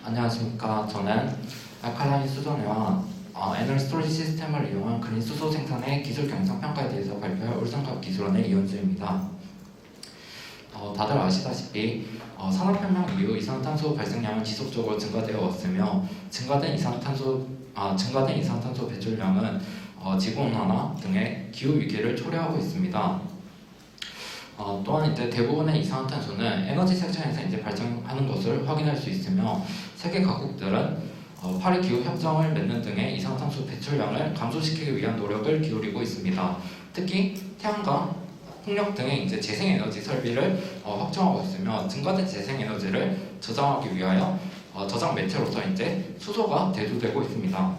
안녕하십니까. 저는 알칼라인 수전해와 에너지 스토리지 시스템을 이용한 그린 수소 생산의 기술 경영 평가에 대해서 발표할 울산과학기술원의 이현주입니다. 다들 아시다시피 산업혁명 이후 이산화탄소 발생량은 지속적으로 증가되어 왔으며 증가된 이산화탄소 배출량은 지구온난화 등의 기후 위기를 초래하고 있습니다. 또한 이제 대부분의 이산화탄소는 에너지 섹션에서 이제 발생하는 것을 확인할 수 있으며 세계 각국들은 파리 기후 협정을 맺는 등의 이산화탄소 배출량을 감소시키기 위한 노력을 기울이고 있습니다. 특히 태양광, 풍력 등의 이제 재생에너지 설비를 확충하고 있으며 증가된 재생에너지를 저장하기 위하여 저장 매체로서 이제 수소가 대두되고 있습니다.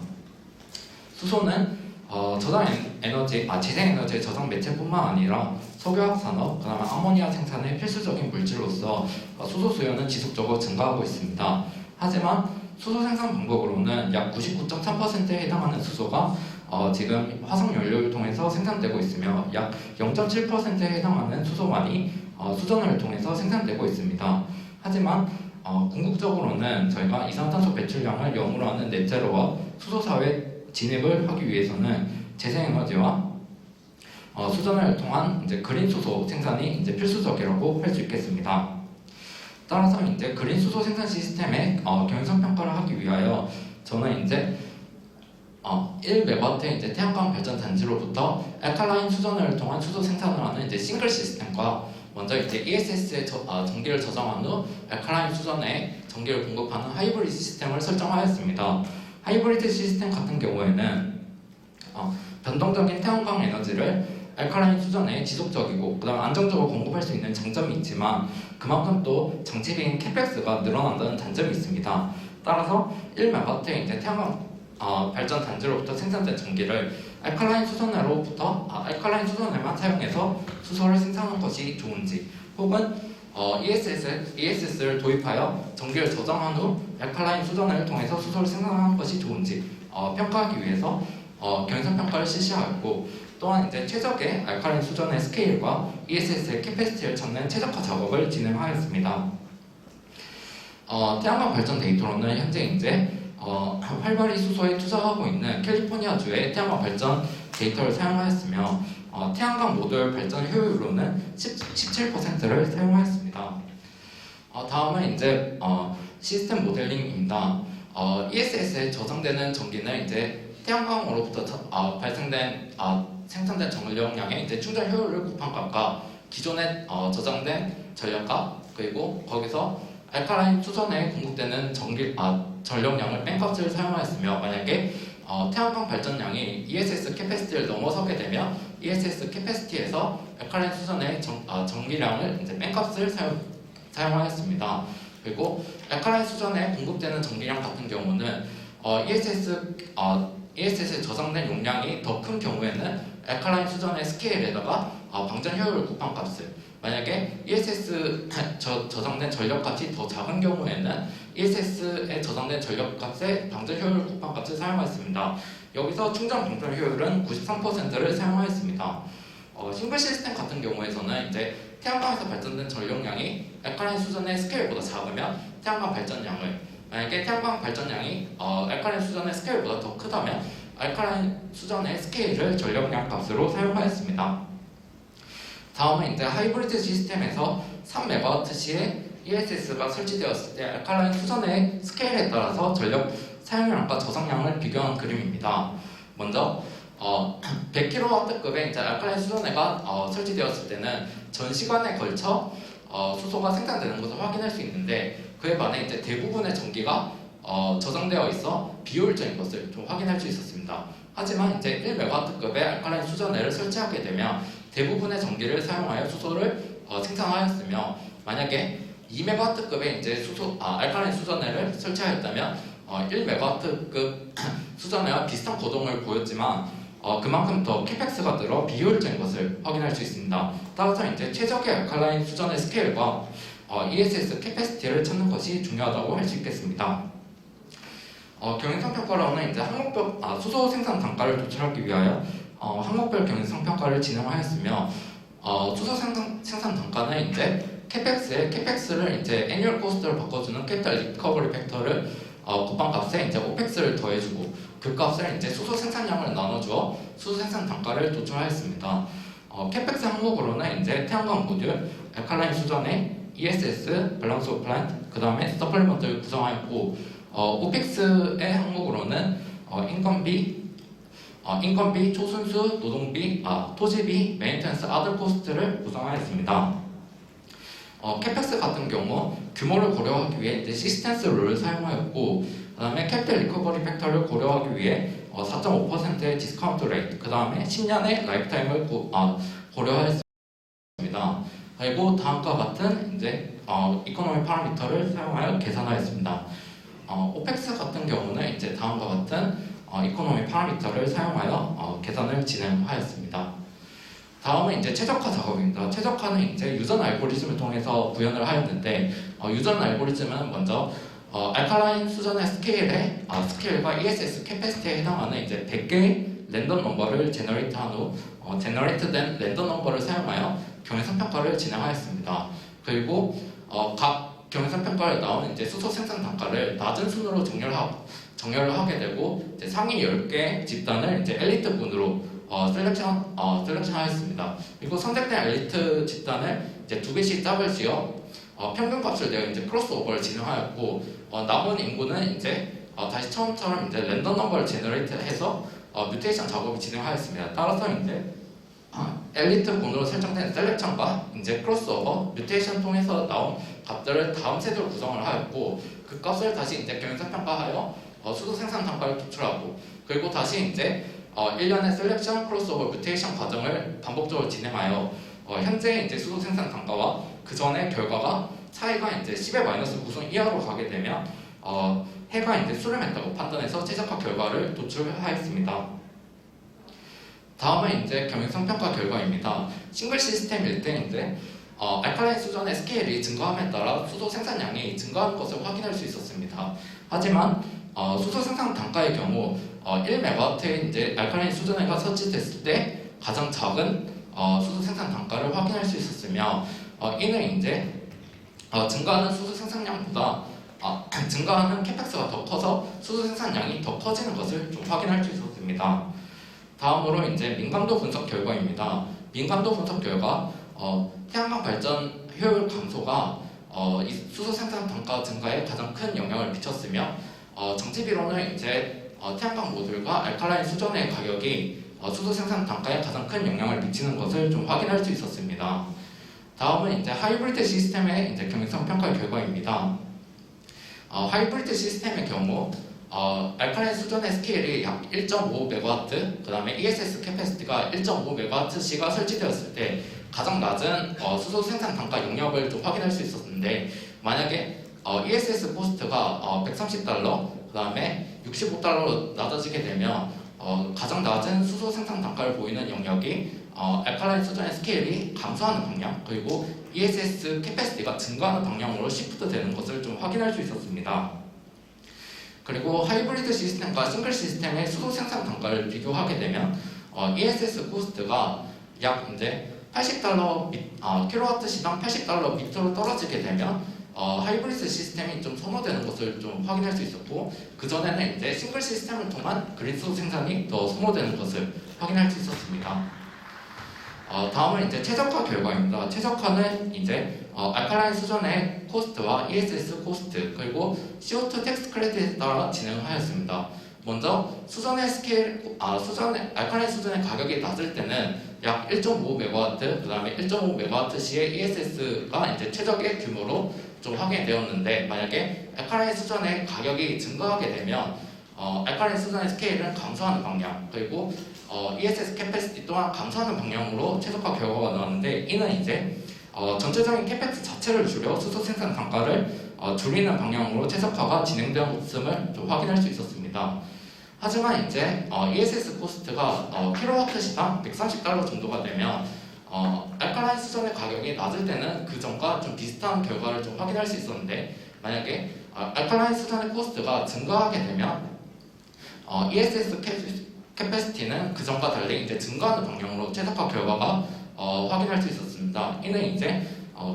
수소는 재생에너지의 저장 매체뿐만 아니라 석유화학 산업, 그다음에 아모니아 생산의 필수적인 물질로서 수소 수요는 지속적으로 증가하고 있습니다. 하지만 수소 생산 방법으로는 약 99.3%에 해당하는 수소가 지금 화석 연료를 통해서 생산되고 있으며 약 0.7%에 해당하는 수소만이 수전을 통해서 생산되고 있습니다. 하지만 궁극적으로는 저희가 이산화탄소 배출량을 0으로 하는 넷제로와 수소 사회 진입을 하기 위해서는 재생에너지와 수전을 통한 이제 그린 수소 생산이 이제 필수적이라고 할 수 있겠습니다. 따라서 이제 그린 수소 생산 시스템의 경영성 평가를 하기 위하여 저는 이제 1메가와트의 이제 태양광 발전 단지로부터 알칼라인 수전을 통한 수소 생산을 하는 이제 싱글 시스템과 먼저 이제 ESS에 전기를 저장한 후 알칼라인 수전에 전기를 공급하는 하이브리드 시스템을 설정하였습니다. 하이브리드 시스템 같은 경우에는 변동적인 태양광 에너지를 알칼라인 수전에 지속적이고 그다음 안정적으로 공급할 수 있는 장점이 있지만 그만큼 또 장치비인 캐펙스가 늘어난다는 단점이 있습니다. 따라서 1메가와트의 이제 태양광 발전 단지로부터 생산된 전기를 알칼라인 수전에만 사용해서 수소를 생산하는 것이 좋은지, 혹은 ESS를 도입하여 전기를 저장한 후 알칼라인 수전을 통해서 수소를 생산하는 것이 좋은지 평가하기 위해서 경영성 평가를 실시하였고, 또한 이제 최적의 알칼라인 수전의 스케일과 ESS의 캐패시티를 찾는 최적화 작업을 진행하였습니다. 태양광 발전 데이터로는 현재 이제 활발히 수소에 투자하고 있는 캘리포니아주의 태양광 발전 데이터를 사용하였으며 태양광 모듈 발전 효율로는 17%를 사용하였습니다. 다음은 이제 시스템 모델링입니다. ESS에 저장되는 전기는 이제 태양광으로부터 생산된 전력량의 이제 충전 효율을 곱한 값과 기존에 저장된 전력값, 그리고 거기서 알칼라인 수전에 공급되는 전력량을 뺀 값을 사용하였으며, 만약에 태양광 발전량이 ESS 캐패시티를 넘어서게 되면 ESS 캐패시티에서 알칼라인 수전의 전기량을 이제 뺀 값을 사용하였습니다. 그리고 알칼라인 수전에 공급되는 전기량 같은 경우는 ESS에 저장된 용량이 더 큰 경우에는 알칼라인 수전의 스케일에다가 방전 효율을 곱한 값을, 만약에 ESS에 저장된 전력값이 더 작은 경우에는 ESS에 저장된 전력값의 방전 효율을 곱한 값을 사용하였습니다. 여기서 충전 방전 효율은 93%를 사용하였습니다. 싱글 시스템 같은 경우에서는 이제 태양광에서 발전된 전력량이 알칼라인 수전의 스케일보다 작으면 태양광 발전량을, 만약에 태양광 발전량이 알칼라인 수전의 스케일보다 더 크다면 알칼라인 수전의 스케일을 전력량 값으로 사용하였습니다. 다음은 이제 하이브리드 시스템에서 3메가와트 시에 ESS가 설치되었을 때 알칼라인 수전의 스케일에 따라서 전력 사용량과 저장량을 비교한 그림입니다. 먼저 100kW급의 이제 알칼라인 수전회가 설치되었을 때는 전 시간에 걸쳐 수소가 생산되는 것을 확인할 수 있는데, 그에 반해 이제 대부분의 전기가 저장되어 있어 비효율적인 것을 좀 확인할 수 있었습니다. 하지만 이제 1메가와트급의 알칼라인 수전회를 설치하게 되면 대부분의 전기를 사용하여 수소를 생산하였으며, 만약에 2메가와트급의 이제 알칼라인 수전회를 설치하였다면 1메가와트급 수전회와 비슷한 거동을 보였지만 그만큼 더 캐펙스가 늘어 비효율적인 것을 확인할 수 있습니다. 따라서 이제 최적의 알칼라인 수전의 스케일과 ESS 캐패시티를 찾는 것이 중요하다고 할 수 있겠습니다. 경영성 평가로는 이제 항목별 수소 생산 단가를 도출하기 위하여 항목별 경영성 평가를 진행하였으며, 수소 생산 단가는 이제 캐펙스를 이제 애뉴얼 코스트로 바꿔주는 캐피탈 리커버리 팩터를 곱방값에 이제 오펙스를 더해주고 그 값을 이제 수소 생산량을 나눠주어 수소 생산 단가를 도출하였습니다. 캐펙스 항목으로는 이제 태양광 모듈, 알칼라인 수전의 ESS, 밸런스 오브 플랜트, 그 다음에 서플리먼트를 구성하였고 오펙스의 항목으로는 인건비, 초순수, 노동비, 토지비, 메인텐스, 아들 코스트를 구성하였습니다. 캐펙스 같은 경우 규모를 고려하기 위해 이제 시스템스 룰을 사용하였고 그 다음에 캐피탈 리커버리 팩터를 고려하기 위해 4.5%의 디스카운트 레이트, 그 다음에 10년의 라이프타임을 고려하였습니다. 그리고 다음과 같은 이제 이코노미 파라미터를 사용하여 계산하였습니다. 오펙스 같은 경우는 이제 다음과 같은 이코노미 파라미터를 사용하여 계산을 진행하였습니다. 다음은 이제 최적화 작업입니다. 최적화는 이제 유전 알고리즘을 통해서 구현을 하였는데 유전 알고리즘은 먼저 알칼라인 수전의 스케일과 ESS 캐패시티에 해당하는 이제 100개의 랜덤 넘버를 제너레이트한 후 제너레이트된 랜덤 넘버를 사용하여 경향성 평가를 진행하였습니다. 그리고 각 경향성 평가를 나오는 이제 수소 생산 단가를 낮은 순으로 정렬을 하게 되고 이제 상위 10개 집단을 이제 엘리트군으로 셀렉션하였습니다. 그리고 선택된 엘리트 집단을 이제 2개씩 짝을 지어 평균값을 내어 이제 크로스오버를 진행하였고 남은 인구는 이제 다시 처음처럼 이제 랜덤 넘버를 제너레이트해서 뮤테이션 작업을 진행하였습니다. 따라서 이제 엘리트군으로 설정된 셀렉션과 이제 크로스오버, 뮤테이션 통해서 나온 값들을 다음 세대로 구성을 하였고 그 값을 다시 이제 경향성 평가하여 수소 생산 단가를 도출하고 그리고 다시 이제 1년의 셀렉션, 크로스오버, 뮤테이션 과정을 반복적으로 진행하여 현재 이제 수소 생산 단가와 그 전의 결과가 차이가 이제 10의 마이너스 9승 이하로 가게 되면 해가 이제 수렴했다고 판단해서 최적화 결과를 도출하였습니다. 다음은 이제 경향성 평가 결과입니다. 싱글 시스템일 때 이제 알칼라인 수전의 스케일이 증가함에 따라 수소 생산량이 증가하는 것을 확인할 수 있었습니다. 하지만 수소 생산 단가의 경우 1메가와트의 이제 알칼라인 수전해가 설치됐을 때 가장 작은 수소 생산 단가를 확인할 수 있었으며 이는 이제 증가하는 수소 생산량보다 증가하는 캐펙스가 더 커서 수소 생산량이 더 커지는 것을 좀 확인할 수 있었습니다. 다음으로 이제 민감도 분석 결과입니다. 민감도 분석 결과 태양광 발전 효율 감소가 이 수소 생산 단가 증가에 가장 큰 영향을 미쳤으며 정치비로는 이제 태양광 모듈과 알칼라인 수전의 가격이 수소 생산 단가에 가장 큰 영향을 미치는 것을 좀 확인할 수 있었습니다. 다음은 이제 하이브리드 시스템의 이제 경향성 평가 결과입니다. 하이브리드 시스템의 경우 알칼라인 수전의 스케일이 약 1.5MW, 그 다음에 ESS 캐패시티가 1.5MWC가 설치되었을 때 가장 낮은 수소 생산 단가 용역을 좀 확인할 수 있었는데 만약에 ESS 코스트가 130달러, 그 다음에 65달러로 낮아지게 되면 가장 낮은 수소 생산 단가를 보이는 영역이 알칼라인 수전의 스케일이 감소하는 방향, 그리고 ESS 캐패시티가 증가하는 방향으로 시프트 되는 것을 좀 확인할 수 있었습니다. 그리고 하이브리드 시스템과 싱글 시스템의 수소 생산 단가를 비교하게 되면 ESS 코스트가 약 이제 80달러 킬로와트 시당 80달러 밑으로 떨어지게 되면 하이브리드 시스템이 좀 선호되는 것을 좀 확인할 수 있었고 그 전에는 이제 싱글 시스템을 통한 그린 수소 생산이 더 선호되는 것을 확인할 수 있었습니다. 다음은 이제 최적화 결과입니다. 최적화는 이제 알칼라인 수전의 코스트와 ESS 코스트 그리고 CO2 텍스 크레딧에 따라 진행하였습니다. 먼저 수전의 스케일, 알칼라인 수전의 가격이 낮을 때는 약 1.5MW, 그 다음에 1.5MWC의 ESS가 이제 최적의 규모로 좀 확인이 되었는데 만약에 알칼라인 수전의 가격이 증가하게 되면 알칼라인 수전의 스케일은 감소하는 방향 그리고 ESS 캐패시티 또한 감소하는 방향으로 최적화 결과가 나왔는데 이는 이제 전체적인 캐펙스 자체를 줄여 수소 생산 단가를 줄이는 방향으로 최적화가 진행되었음을 좀 확인할 수 있었습니다. 하지만 이제 ESS 코스트가 킬로와트 시당 130달러 정도가 되면 알칼라인 수전의 가격이 낮을 때는 그 전과 좀 비슷한 결과를 좀 확인할 수 있었는데 만약에 알칼라인 수전의 코스트가 증가하게 되면 ESS 캐패시티는 그 전과 달리 이제 증가하는 방향으로 최적화 결과가 확인할 수 있었습니다. 이는 이제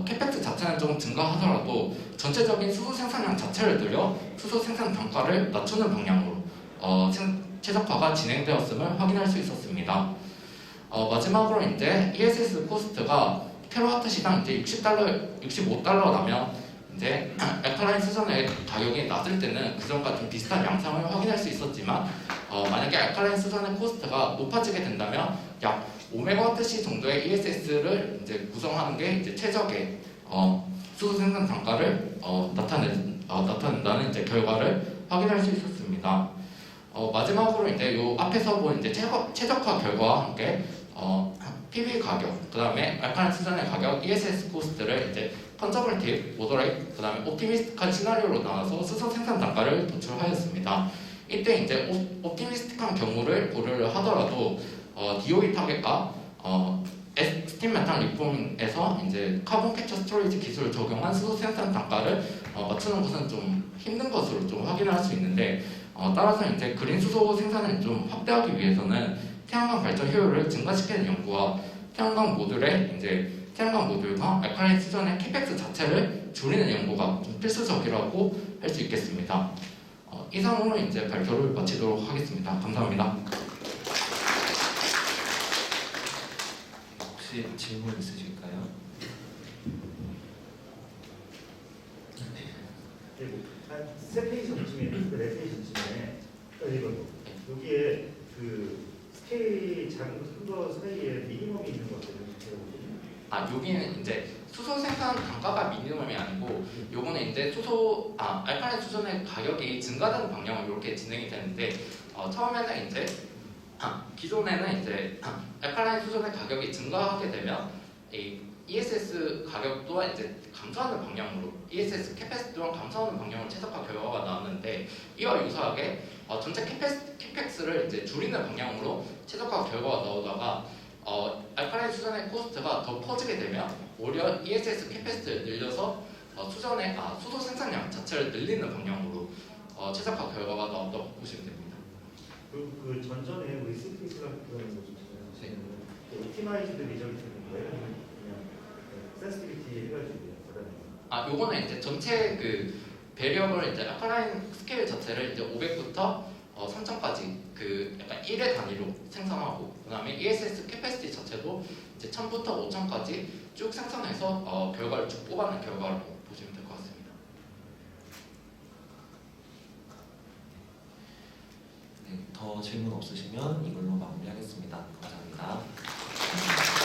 캐펙스 자체는 좀 증가하더라도 전체적인 수소 생산량 자체를 늘려 수소 생산 단가를 낮추는 방향으로 최적화가 진행되었음을 확인할 수 있었습니다. 마지막으로 이제 ESS 코스트가 킬로와트 시당 이제 $60, $65라면 이제 알칼라인 수전의 가격이 낮을 때는 그전과 좀 비슷한 양상을 확인할 수 있었지만 만약에 알칼라인 수전의 코스트가 높아지게 된다면 약 5MWh 정도의 ESS를 이제 구성하는 게 이제 최적의 수소 생산 단가를 나타낸다는 이제 결과를 확인할 수 있었습니다. 마지막으로 이제 요 앞에서 본 이제 최적화 결과와 함께 PV 가격, 그 다음에 알칼라인 수전의 가격, ESS 코스트를 이제 컨저버티브, 모더레이트, 그 다음에 옵티미스틱한 시나리오로 나눠서 수소 생산 단가를 도출하였습니다. 이때 이제 옵티미스틱한 경우를 고려를 하더라도 DOE 타겟과 스팀 메탄 리폼에서 이제 카본 캡처 스토리지 기술을 적용한 수소 생산 단가를 맞추는 것은 좀 힘든 것으로 좀 확인할 수 있는데 따라서 이제 그린 수소 생산을 좀 확대하기 위해서는 태양광 발전 효율을 증가시키는 연구와 태양광 모듈과 알칼라인 수전의 캐펙스 자체를 줄이는 연구가 좀 필수적이라고 할 수 있겠습니다. 이상으로 이제 발표를 마치도록 하겠습니다. 감사합니다. 혹시 질문 있으실까요? 세 페이지 전쯤에, 네 페이지 전쯤에 여기에 그 스케일이 작은 거 큰 거 사이에 미니멈이 있는 것 같아요. 여기는 이제 수소 생산 단가가 미니멈이 아니고 요거는 이제 알칼라인 수전의 가격이 증가되는 방향으로 이렇게 진행이 되는데 처음에는 이제 기존에는 이제 알칼라인 수전의 가격이 증가하게 되면 이 ESS 가격 또한 이제 감소하는 방향으로 ESS 캐패시티 또한 감소하는 방향으로 최적화 결과가 나왔는데 이와 유사하게 전체 캐펙스를 이제 줄이는 방향으로 최적화 결과가 나오다가 알칼라인 수전의 코스트가 더 커지게 되면 오히려 ESS 캐패시티를 늘려서 수소 생산량 자체를 늘리는 방향으로 최적화 결과가 나왔다고 보시면 됩니다. 그 전전에 우리 스피스가 그거는 뭐잖아요. 옵티마이즈드 리저트 되는 거예요? 그냥 센시티비티 해가지고 요거는 이제 전체 그 배리어블 이제 알칼라인 스케일 자체를 이제 500부터 3000까지 그 약간 1의 단위로 생성하고 그다음에 ESS 캐패시티 자체도 이제 1000부터 5000까지 쭉 생성해서 결과를 쭉 뽑아낸 결과라고 보시면 될 것 같습니다. 네, 더 질문 없으시면 이걸로 마무리하겠습니다. 감사합니다.